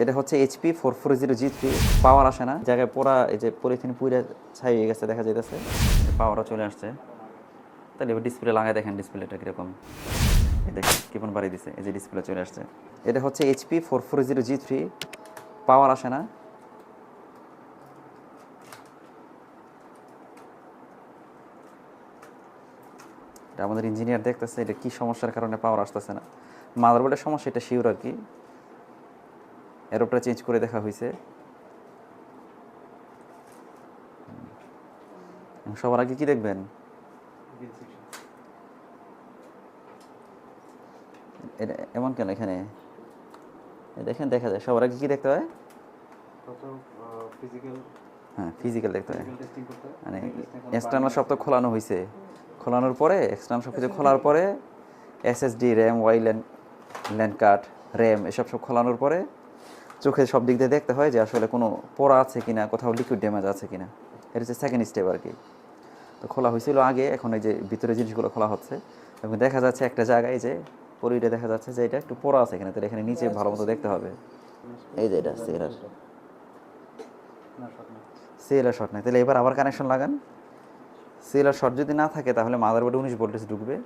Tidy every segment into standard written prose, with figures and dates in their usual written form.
এটা হচ্ছে HP 440G3 পাওয়ার আসে না জায়গায় পোড়া এই যে পলিথিন পুড়ে ছাই হয়ে গেছে দেখা যাইতেছে পাওয়ারও চলে আসছে তাহলে এবার ডিসপ্লে লাগায় দেখেন ডিসপ্লেটা কীরকম এই দেখেন কেমন বাড়ি দিছে এই যে ডিসপ্লে চলে আসছে এটা হচ্ছে HP 440G3 পাওয়ার আসে না এটা আমাদের ইঞ্জিনিয়ার দেখতেছে এটা কী সমস্যার কারণে পাওয়ার আসতেছে না মাদারবোর্ডের সমস্যা এটা শিওর আর কি এরোপটা চেঞ্জ করে দেখা হয়েছে সবার আগে কি দেখবেন এটা এমন কেন এখানে দেখেন দেখা যায় সবার আগে কি দেখতে হয় হ্যাঁ ফিজিক্যাল দেখতে হয় মানে এক্সটার্নাল সব তো খোলানো হয়েছে খোলানোর পরে এক্সটার্নাল সব কিছু খোলার পরে SSD RAM land card RAM এসব সব খোলানোর পরে চোখে সব দিক দিয়ে দেখতে হয় যে আসলে কোনো পোড়া আছে কিনা কোথাও লিকুইড ড্যামেজ আছে কিনা এটা হচ্ছে সেকেন্ড স্টেপ আর কি তো খোলা হয়েছিল আগে এখন এই যে ভিতরে জিনিসগুলো খোলা হচ্ছে এবং দেখা যাচ্ছে একটা জায়গায় যে পরিটা দেখা যাচ্ছে যে এটা একটু পোড়া আছে এখানে তাহলে এখানে নিচে ভালো মতো দেখতে হবে এই যে এটা সিএলআর শর্ট নাই তাহলে এবার আবার কানেকশন লাগান সিএলআর শর্ট যদি না থাকে তাহলে মাদারবোর্ডে 19 ভোল্টেজ ঢুকবে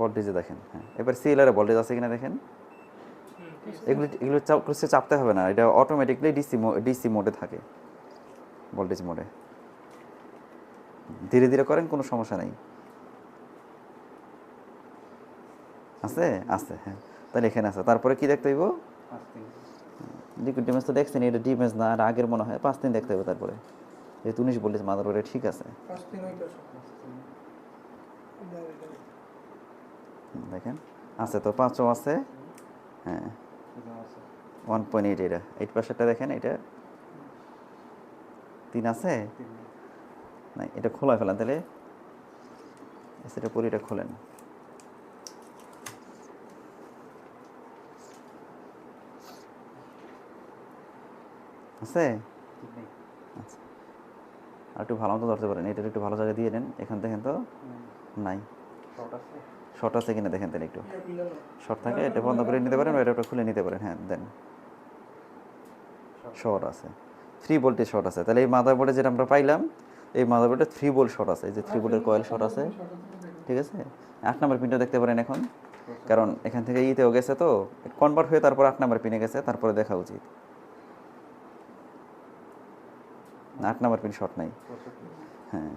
ভোল্টেজে দেখেন হ্যাঁ এবার সিএলআর ভোল্টেজ আছে কিনা দেখেন এগুলো চাপতে হবে না এটা অটোমেটিকলি ডিসি মোডে থাকে ভোল্টেজ মোডে ধীরে ধীরে করেন কোনো সমস্যা নেই আছে আছে হ্যাঁ তাহলে এখানে আছে তারপরে কি দেখতে হইব লিকুইড ড্যামেজ তো দেখছেন এটা ডিমেজ না আর আগের মনে হয় 5 দিন দেখতে হবে তারপরে যেহেতু 19 ভোল্টেজ মাদারবোর্ডে ঠিক আছে দেখেন আছে তো 5ও আছে হ্যাঁ 1.8 এটা 8% দেখেন এটা 3 আছে না এটা খোলা ফেলান তাহলে সেটা পুরোটা খোলেন আছে আচ্ছা আর একটু ভালো মতো ধরতে পারেন এটা একটু ভালো জায়গা দিয়ে নেন এখান থেকে তো নাই শর্ট আছে কিনা দেখেন তাহলে একটু শর্ট থাকে এটা বন্ধ করে নিতে পারেন এটা খুলে নিতে পারেন হ্যাঁ দেন শর্ট আছে 3 ভোল্টের শর্ট আছে তাহলে এই মাদারবোর্ডে যেটা আমরা পাইলাম এই মাদারবোর্ডে 3 ভোল্ট শর্ট আছে এই যে 3 ভোল্টের কয়েল শর্ট আছে ঠিক আছে 8 নম্বর পিনটা দেখতে পারেন এখন কারণ এখান থেকে ইতেও গেছে তো কনভার্ট হয়ে তারপর 8 নম্বর পিনে গেছে তারপরে দেখা উচিত 8 নম্বর পিন শর্ট নাই হ্যাঁ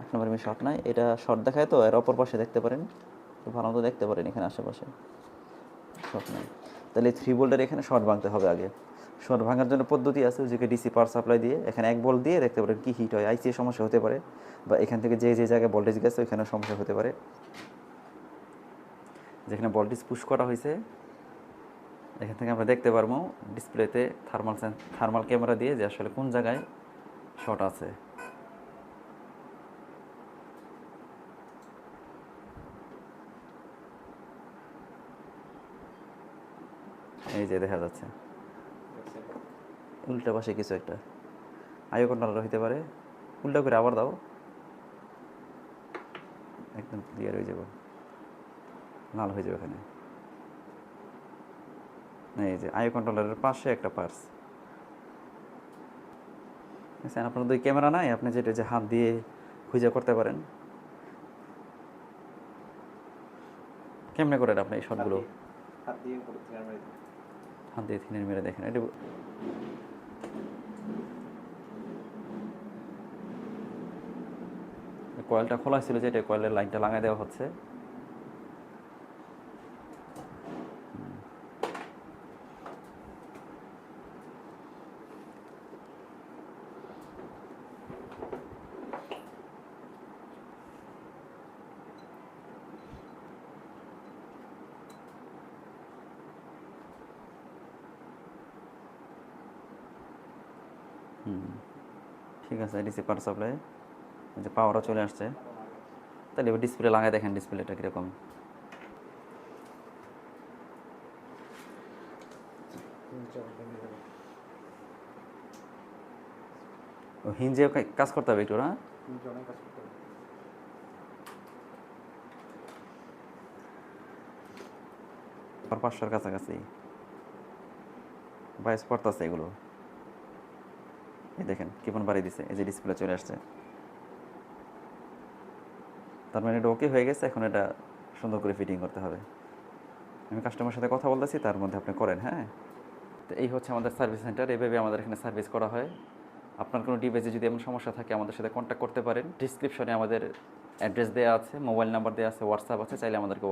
8 নম্বর পিন শর্ট নাই এটা শর্ট দেখায় তো এর অপর পাশে দেখতে পারেন ভালো মতো দেখতে পারেন এখানে আশেপাশে শর্ট নাই তাহলে 3 ভোল্টের এখানে শর্ট ভাঙতে হবে আগে শর্ট ভাঙার জন্য পদ্ধতি আছে যে ডিসি পাওয়ার সাপ্লাই দিয়ে এখানে 1 ভোল্ট দিয়ে দেখতে পারেন কি হিট হয় আইসি সমস্যা হতে পারে বা এখান থেকে যে জায়গায় ভোল্টেজ গেছে ওইখানে সমস্যা হতে পারে যেখানে ভোল্টেজ পুশ করা হয়েছে এখান থেকে আমরা দেখতে পারবো ডিসপ্লেতে থার্মাল ক্যামেরা দিয়ে যে আসলে কোন জায়গায় শর্ট আছে এই যে দেখা যাচ্ছে উল্টা পাশে কিছু একটা আইও কন্ট্রোলার হইতে পারে উল্টা করে আবার দাও একদম ক্লিয়ার হয়ে যাবে লাল হয়ে যাবে এখানে এই যে আইও কন্ট্রোলারের পাশে একটা পার্স আচ্ছা আপনার দুই ক্যামেরা নাই আপনি যেটা যে হাত দিয়ে খুঁজে করতে পারেন কেমনে করেন আপনি এই শটগুলো হাত দিয়ে থিনের মেরে দেখেন এটা কয়েলটা খোলা ছিল যেটা কয়েলের লাইনটা লাগাই দেওয়া হচ্ছে ঠিক আছে ডিসি পাওয়ার সাপ্লাই যে পাওয়ারও চলে আসছে তাহলে এবার ডিসপ্লে লাগাই দেখেন ডিসপ্লেটা কীরকম হিঞ্জে কাজ করতে হবে একটু না? অনেক কাজ করতে হবে। আর 500-র কাছাকাছি বাইশ পড়তেছে এগুলো। এই দেখেন কিপন বাড়ি দিছে, এই যে ডিসপ্লে চলে আসছে। তার মানে এটা ওকে হয়ে গেছে, এখন এটা সুন্দর করে ফিটিং করতে হবে। আমি কাস্টমারের সাথে কথা বলতেছি, তার মধ্যে আপনি করেন। হ্যাঁ, তো এই হচ্ছে আমাদের সার্ভিস সেন্টার, এইভাবে আমাদের এখানে সার্ভিস করা হয়। আপনার কোনো ডিভাইসে যদি এমন সমস্যা থাকে আমাদের সাথে কন্ট্যাক্ট করতে পারেন। ডিসক্রিপশনে আমাদের অ্যাড্রেস দেওয়া আছে, মোবাইল নাম্বার দেওয়া আছে, হোয়াটসঅ্যাপ আছে, চাইলে আমাদেরকে